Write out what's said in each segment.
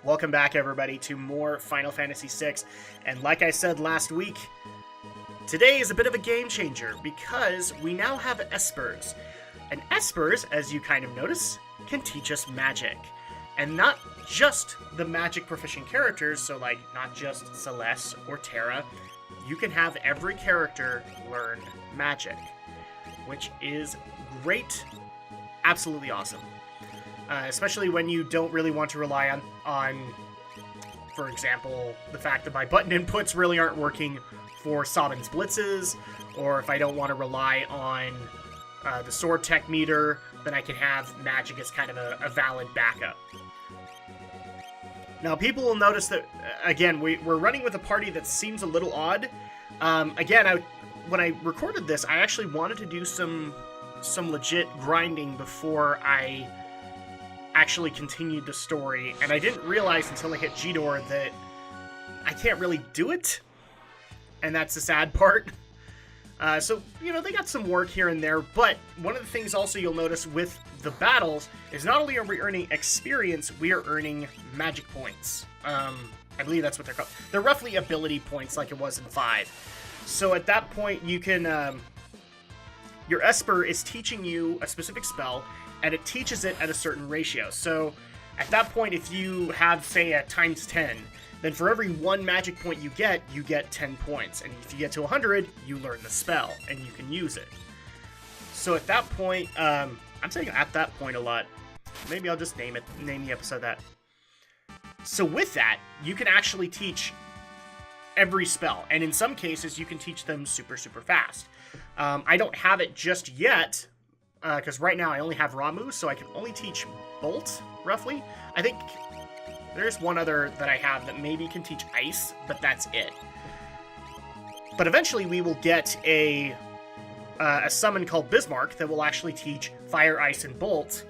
Welcome back, everybody, to more Final Fantasy VI. And like I said last week, today is a bit of a game changer because we now have Espers. And Espers, as you kind of notice, can teach us magic. And not just the magic proficient characters, so like not just Celeste or Terra. You can have every character learn magic, which is great, absolutely awesome. Especially when you don't really want to rely on, for example, the fact that my button inputs really aren't working for Sobin's blitzes, or if I don't want to rely on the sword tech meter, then I can have magic as kind of a valid backup. Now, people will notice that, again, we're running with a party that seems a little odd. When I recorded this, I actually wanted to do some legit grinding before I actually continued the story, and I didn't realize until I hit G-Door that I can't really do it, and that's the sad part. So, they got some work here and there, but one of the things also you'll notice with the battles is not only are we earning experience, we are earning magic points. I believe that's what they're called. They're roughly ability points like it was in 5. So at that point, you can... your Esper is teaching you a specific spell, and it teaches it at a certain ratio. So at that point, if you have, say, a times 10, then for every 1 magic point you get 10 points. And if you get to 100, you learn the spell, and you can use it. So at that point, I'm saying at that point a lot. Maybe I'll just name the episode that. So with that, you can actually teach every spell. And in some cases, you can teach them super, super fast. I don't have it just yet, because right now I only have Ramu, so I can only teach Bolt, roughly. I think there's one other that I have that maybe can teach Ice, but that's it. But eventually we will get a summon called Bismarck that will actually teach Fire, Ice, and Bolt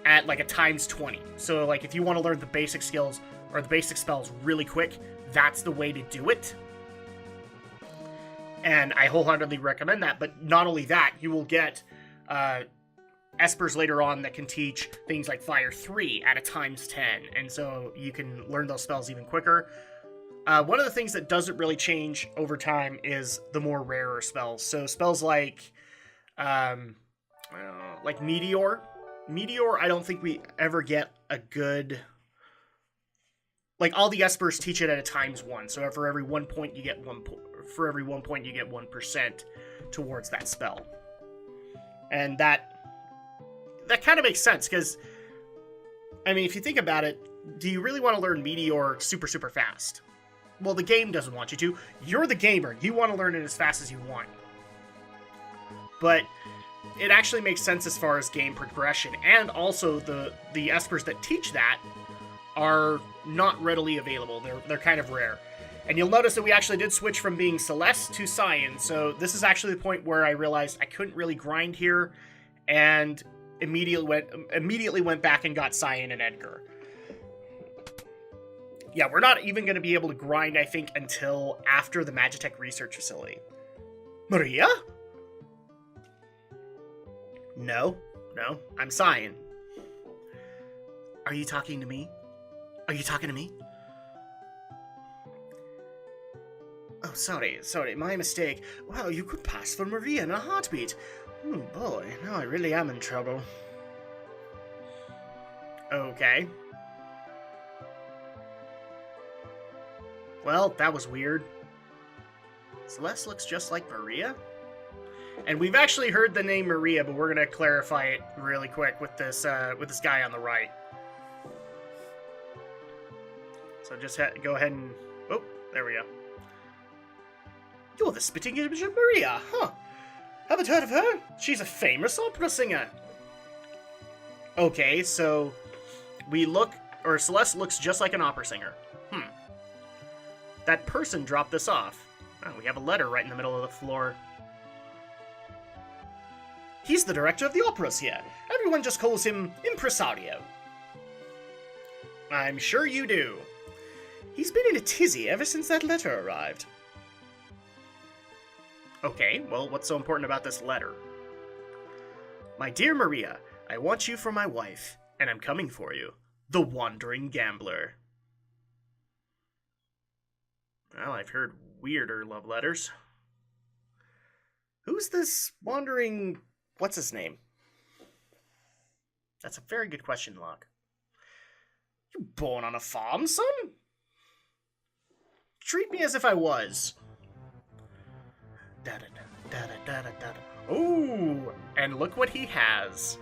at like a times 20. So like if you want to learn the basic skills or the basic spells really quick, that's the way to do it. And I wholeheartedly recommend that. But not only that, you will get Espers later on that can teach things like Fire 3 at a times 10. And so you can learn those spells even quicker. One of the things that doesn't really change over time is the more rarer spells. So spells like Meteor. Meteor, I don't think we ever get a good... Like, all the Espers teach it at a times 1. So for every 1 point, you get 1 for every 1 point, you get 1% towards that spell. And that kind of makes sense, because, I mean, if you think about it, do you really want to learn Meteor super, super fast? Well, the game doesn't want you to. You're the gamer. You want to learn it as fast as you want. But it actually makes sense as far as game progression, and also the Espers that teach that are not readily available. They're kind of rare. And you'll notice that we actually did switch from being Celeste to Cyan, so this is actually the point where I realized I couldn't really grind here, and immediately went back and got Cyan and Edgar. Yeah, we're not even going to be able to grind, I think, until after the Magitech Research Facility. Maria? No, I'm Cyan. Are you talking to me? Are you talking to me? Oh, sorry, my mistake. Wow, you could pass for Maria in a heartbeat. Oh boy, now I really am in trouble. Okay. Well, that was weird. Celeste looks just like Maria? And we've actually heard the name Maria, but we're gonna clarify it really quick with this guy on the right. So just go ahead and... Oh, there we go. You're the spitting image of Maria, huh? Haven't heard of her? She's a famous opera singer. Okay, so Celeste looks just like an opera singer. That person dropped this off. Oh, we have a letter right in the middle of the floor. He's the director of the operas here. Everyone just calls him Impresario. I'm sure you do. He's been in a tizzy ever since that letter arrived. Okay, well, what's so important about this letter? My dear Maria, I want you for my wife, and I'm coming for you. The Wandering Gambler. Well, I've heard weirder love letters. Who's this wandering... What's his name? That's a very good question, Locke. You born on a farm, son? Treat me as if I was. Ooh, and look what he has.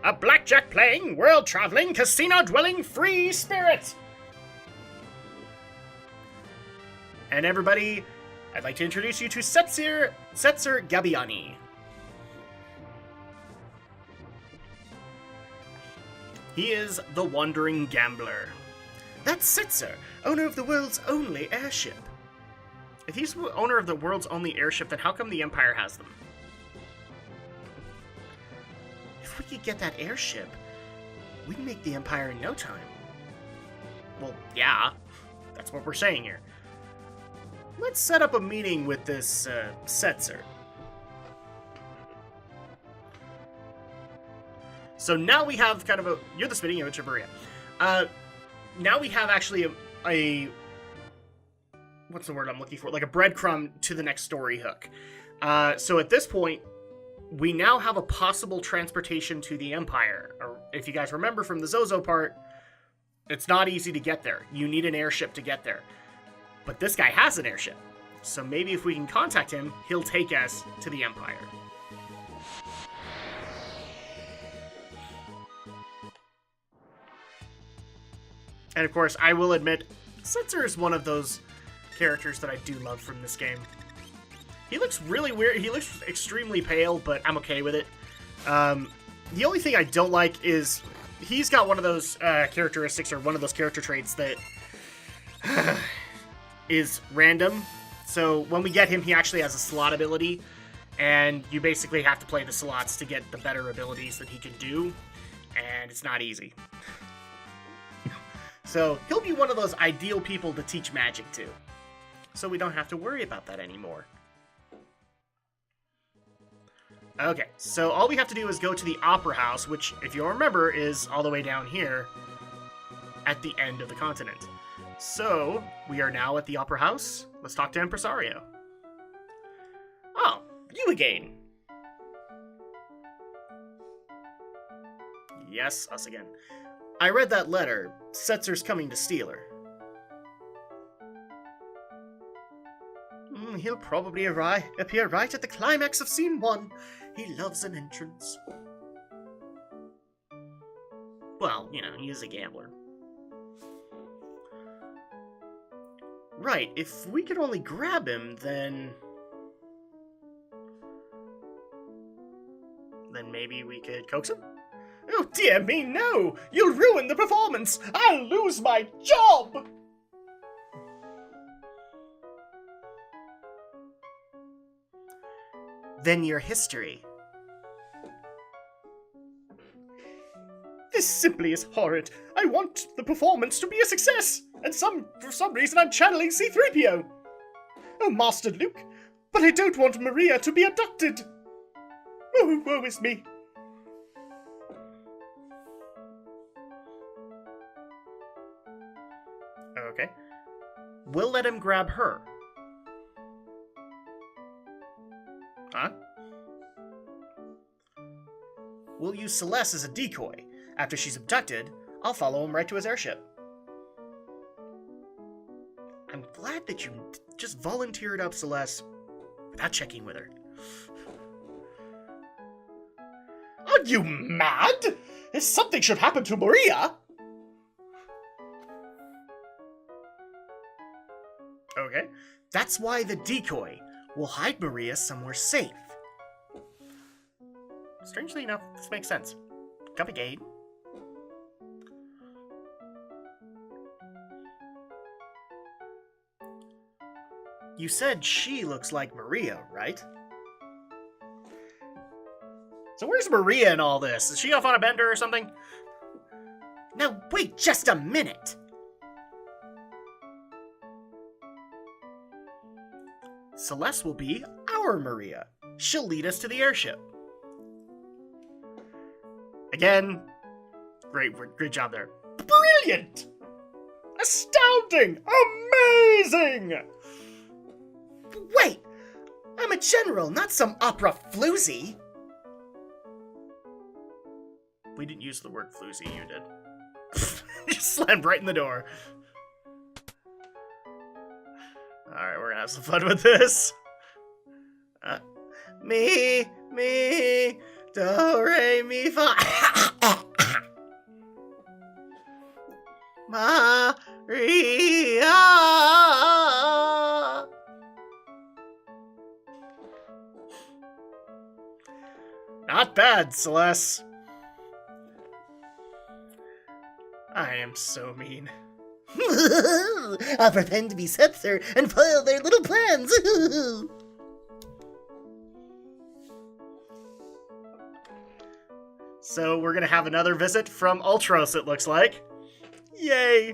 A blackjack playing, world traveling, casino dwelling, free spirit. And everybody, I'd like to introduce you to Setzer Gabiani. He is the Wandering Gambler. That's Setzer, owner of the world's only airship. If he's the owner of the world's only airship, then how come the Empire has them? If we could get that airship, we'd make the Empire in no time. Well, yeah, that's what we're saying here. Let's set up a meeting with this Setzer. So now we have kind of a... You're the spitting image of Maria. Now we have actually a... What's the word I'm looking for? Like a breadcrumb to the next story hook. So at this point, we now have a possible transportation to the Empire. Or if you guys remember from the Zozo part, it's not easy to get there. You need an airship to get there. But this guy has an airship. So maybe if we can contact him, he'll take us to the Empire. And of course, I will admit, Setzer is one of those characters that I do love from this game. He looks really weird. He looks extremely pale, but I'm okay with it. The only thing I don't like is he's got one of those characteristics or one of those character traits that is random. So when we get him, he actually has a slot ability, and you basically have to play the slots to get the better abilities that he can do, and it's not easy. So he'll be one of those ideal people to teach magic to. So we don't have to worry about that anymore. Okay, so all we have to do is go to the Opera House, which, if you'll remember, is all the way down here at the end of the continent. So, we are now at the Opera House. Let's talk to Impresario. Oh, you again. Yes, us again. I read that letter. Setzer's coming to steal her. He'll probably appear right at the climax of Scene 1. He loves an entrance. Well, you know, he's a gambler. Right, if we could only grab him, then maybe we could coax him? Oh dear me, no! You'll ruin the performance! I'll lose my job! Then your history. This simply is horrid. I want the performance to be a success, and for some reason I'm channeling C-3PO. Oh, Master Luke, but I don't want Maria to be abducted. Oh, woe is me. Okay. We'll let him grab her. Huh? We'll use Celeste as a decoy. After she's abducted, I'll follow him right to his airship. I'm glad that you just volunteered up Celeste without checking with her. Are you mad? If something should happen to Maria... Okay. That's why the decoy will hide Maria somewhere safe. Strangely enough, this makes sense. Copy Gade. You said she looks like Maria, right? So where's Maria in all this? Is she off on a bender or something? Now wait just a minute! Celeste will be our Maria. She'll lead us to the airship. Again, great job there. Brilliant! Astounding! Amazing! Wait! I'm a general, not some opera floozy. We didn't use the word floozy, you did. Just slammed right in the door. Alright, we're gonna have some fun with this. Me, do, re, mi, fa. Maria. Not bad, Celeste. I am so mean. I'll pretend to be Setzer and foil their little plans. So we're gonna have another visit from Ultros, it looks like. Yay!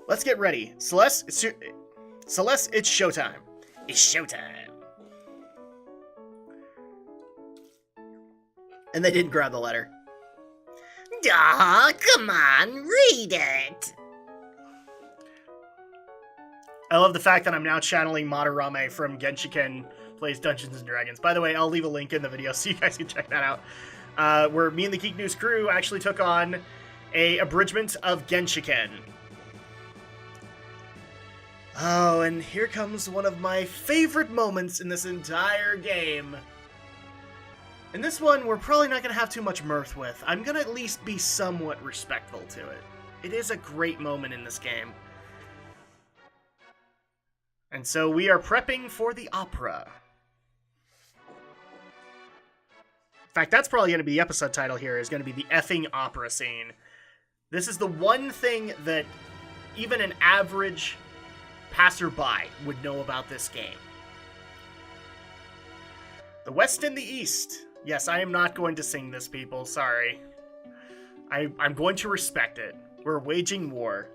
Let's get ready. Celeste, it's showtime. It's showtime. And they didn't grab the letter. Aw, come on, read it. I love the fact that I'm now channeling Madarame from Genshiken Plays Dungeons & Dragons. By the way, I'll leave a link in the video so you guys can check that out. Where me and the Geek News crew actually took on a abridgment of Genshiken. Oh, and here comes one of my favorite moments in this entire game. And this one, we're probably not going to have too much mirth with. I'm going to at least be somewhat respectful to it. It is a great moment in this game. And so we are prepping for the opera. In fact, that's probably going to be the episode title here, is going to be the effing opera scene. This is the one thing that even an average passerby would know about this game. The West and the East. Yes, I am not going to sing this, people. Sorry. I'm going to respect it. We're waging war.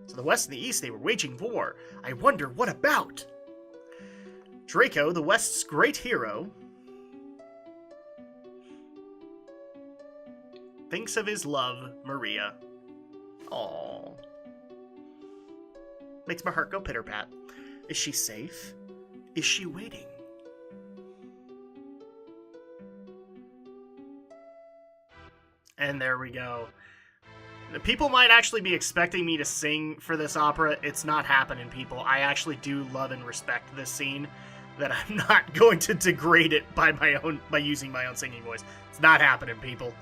So the West and the East, they were waging war. I wonder what about? Draco, the West's great hero, thinks of his love, Maria. Aww. Makes my heart go pitter-pat. Is she safe? Is she waiting? And there we go. The people might actually be expecting me to sing for this opera. It's not happening, people. I actually do love and respect this scene. That I'm not going to degrade it by using my own singing voice. It's not happening, people.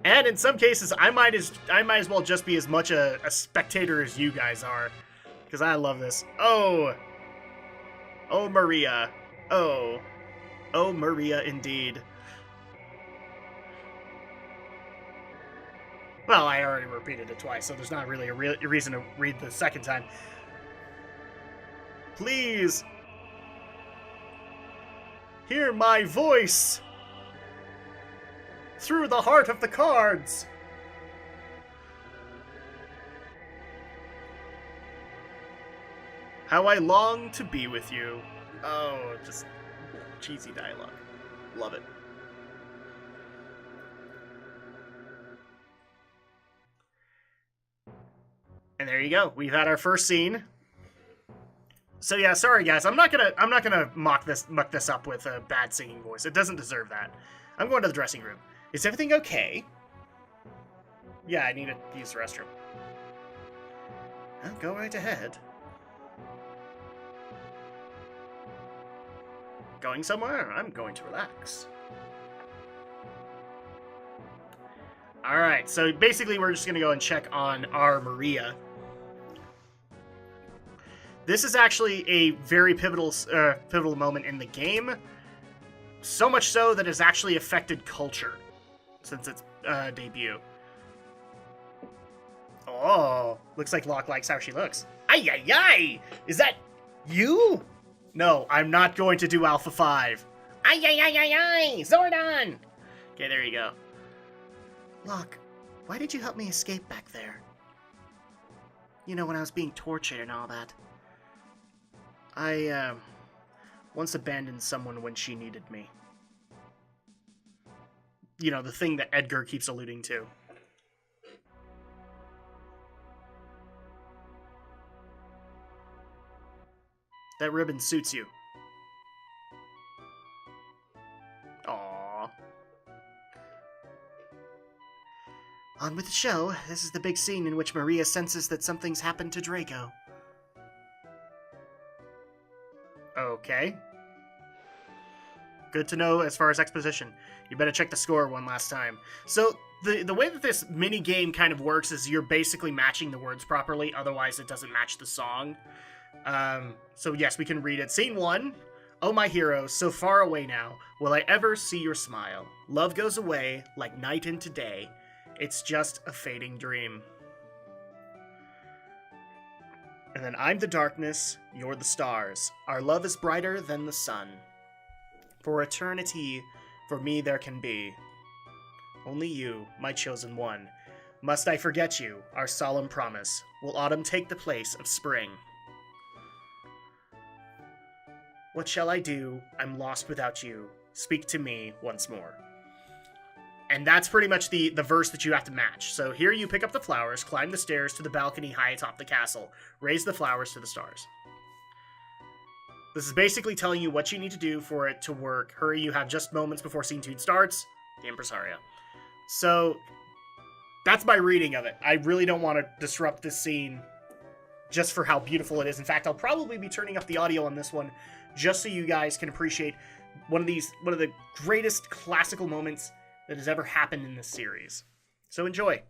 And in some cases, I might as well just be as much a spectator as you guys are, because I love this. Oh, Maria. Oh, Maria, indeed. Well, I already repeated it twice, so there's not really a reason to read the second time. Please, hear my voice through the heart of the cards. How I long to be with you. Oh, just cheesy dialogue. Love it. And there you go. We've had our first scene. So yeah, sorry guys. I'm not gonna muck this up with a bad singing voice. It doesn't deserve that. I'm going to the dressing room. Is everything okay? Yeah, I need to use the restroom. Well, go right ahead. Going somewhere? I'm going to relax. Alright, so basically we're just going to go and check on our Maria. This is actually a very pivotal moment in the game. So much so that it's actually affected culture since its debut. Oh, looks like Locke likes how she looks. Ay, ay, ay! Is that you? No, I'm not going to do Alpha 5. Ay, ay, ay, ay, ay! Zordon! Okay, there you go. Locke, why did you help me escape back there? You know, when I was being tortured and all that. I, once abandoned someone when she needed me. You know, the thing that Edgar keeps alluding to. That ribbon suits you. Aww. On with the show. This is the big scene in which Maria senses that something's happened to Draco. Okay. Good to know as far as exposition. You better check the score one last time. So, the way that this mini game kind of works is you're basically matching the words properly, otherwise it doesn't match the song. So yes, we can read it. Scene 1. Oh my hero, so far away now, will I ever see your smile? Love goes away, like night into day. It's just a fading dream. And then I'm the darkness, you're the stars. Our love is brighter than the sun. For eternity, for me there can be only you, my chosen one. Must I forget you, our solemn promise? Will autumn take the place of spring? What shall I do? I'm lost without you. Speak to me once more. And that's pretty much the verse that you have to match. So here you pick up the flowers, climb the stairs to the balcony high atop the castle, raise the flowers to the stars. This is basically telling you what you need to do for it to work. Hurry, you have just moments before scene 2 starts. The impresario. So, that's my reading of it. I really don't want to disrupt this scene just for how beautiful it is. In fact, I'll probably be turning up the audio on this one just so you guys can appreciate one of the greatest classical moments that has ever happened in this series. So enjoy.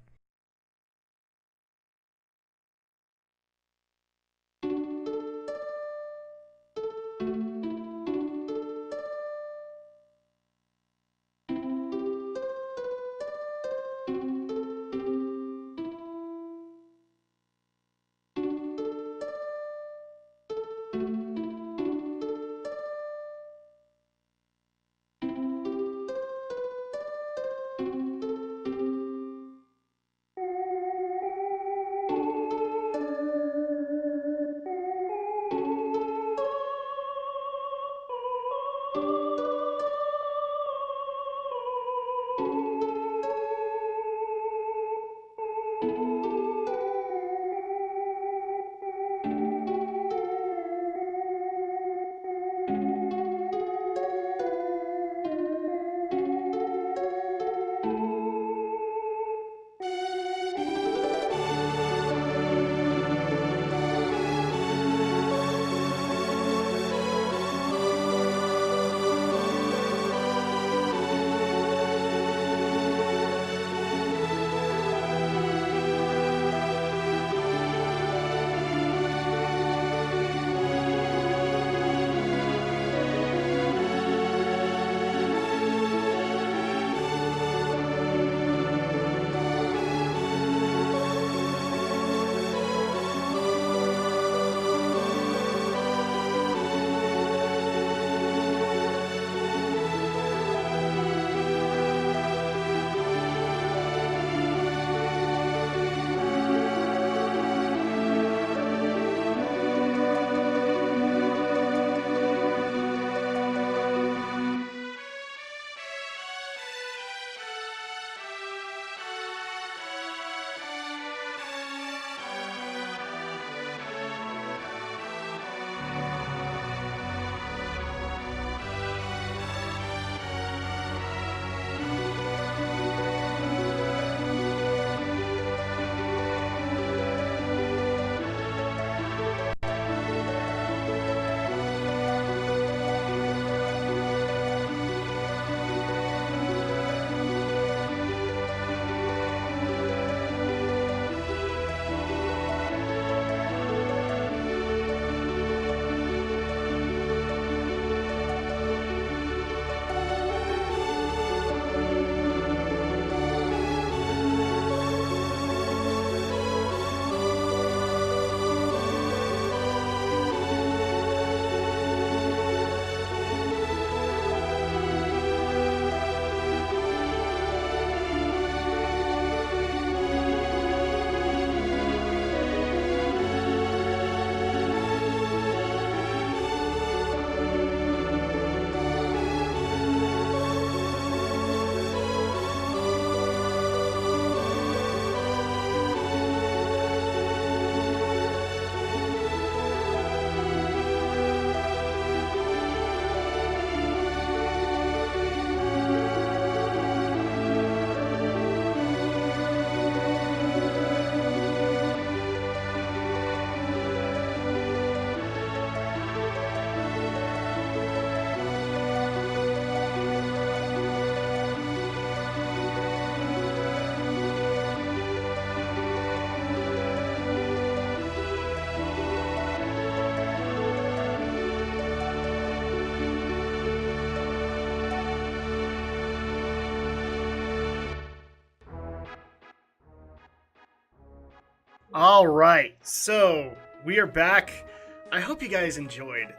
All right, so we are back. I hope you guys enjoyed.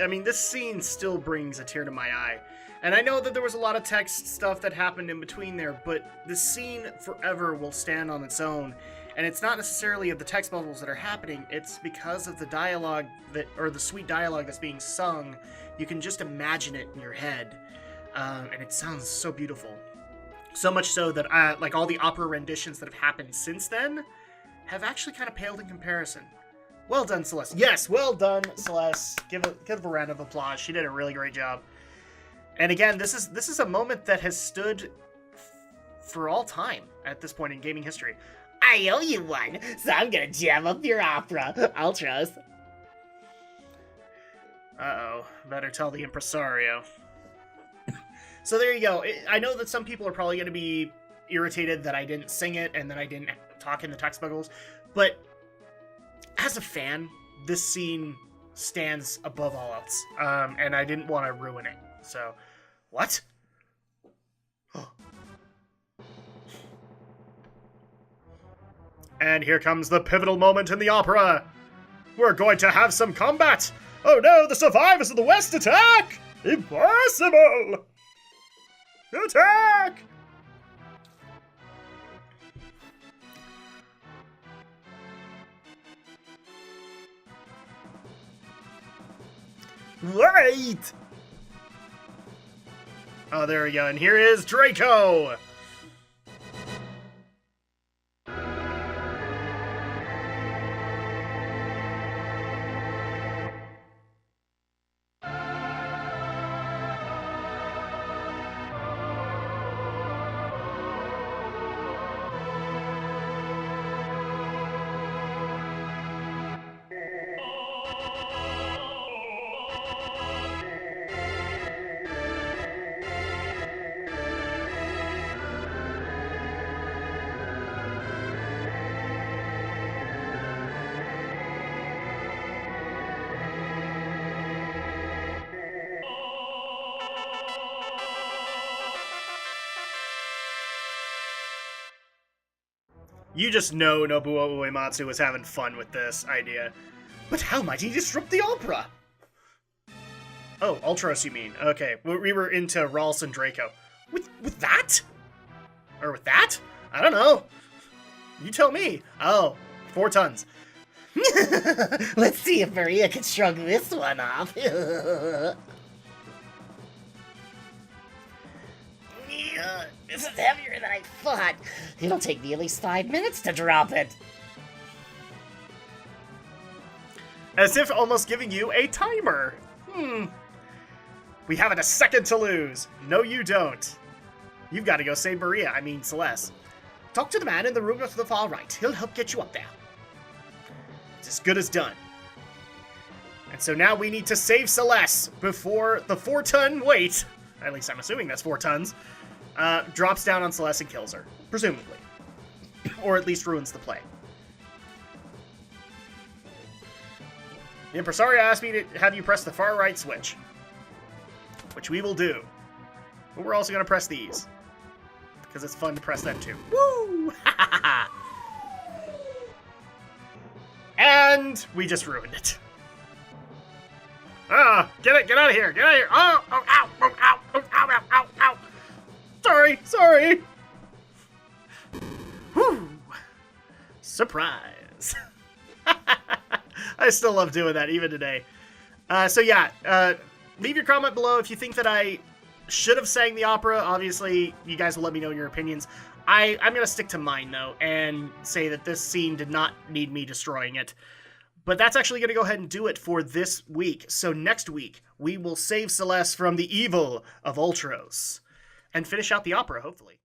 I mean, this scene still brings a tear to my eye. And I know that there was a lot of text stuff that happened in between there, but the scene forever will stand on its own. And it's not necessarily of the text bubbles that are happening, it's because of the dialogue or the sweet dialogue that's being sung. You can just imagine it in your head. And it sounds so beautiful. So much so that, like, all the opera renditions that have happened since then have actually kind of paled in comparison. Well done, Celeste. Yes, well done, Celeste. Give a round of applause. She did a really great job. And again, this is a moment that has stood for all time at this point in gaming history. I owe you one, so I'm gonna jam up your opera, Ultros. Uh-oh. Better tell the impresario. So there you go. I know that some people are probably going to be irritated that I didn't sing it and that I didn't talk in the text bubbles, but as a fan, this scene stands above all else, and I didn't want to ruin it. So, what? And here comes the pivotal moment in the opera. We're going to have some combat. Oh no, the survivors of the West attack! Impossible! Attack! Wait! Oh, there we go. And here is Draco! You just know Nobuo Uematsu was having fun with this idea. But how might he disrupt the opera? Oh, Ultros, you mean? Okay, we were into Ralston Draco. With that? Or with that? I don't know. You tell me. Oh, 4 tons. Let's see if Maria can shrug this one off. This is heavier than I thought. It'll take me at least 5 minutes to drop it. As if almost giving you a timer. We haven't a second to lose. No, you don't. You've got to go save Maria, I mean Celeste. Talk to the man in the room to the far right. He'll help get you up there. It's as good as done. And so now we need to save Celeste before the 4-ton weight, at least I'm assuming that's 4 tons, drops down on Celeste and kills her. Presumably. Or at least ruins the play. The impresario asked me to have you press the far right switch. Which we will do. But we're also going to press these. Because it's fun to press them too. Woo! And we just ruined it. Ah, get out of here, get out of here. Oh, ow, ow, ow, ow, ow, ow, ow. Sorry. Whew. Surprise. I still love doing that, even today. So yeah, leave your comment below if you think that I should have sang the opera. Obviously, you guys will let me know your opinions. I'm going to stick to mine, though, and say that this scene did not need me destroying it. But that's actually going to go ahead and do it for this week. So next week, we will save Celeste from the evil of Ultros and finish out the opera, hopefully.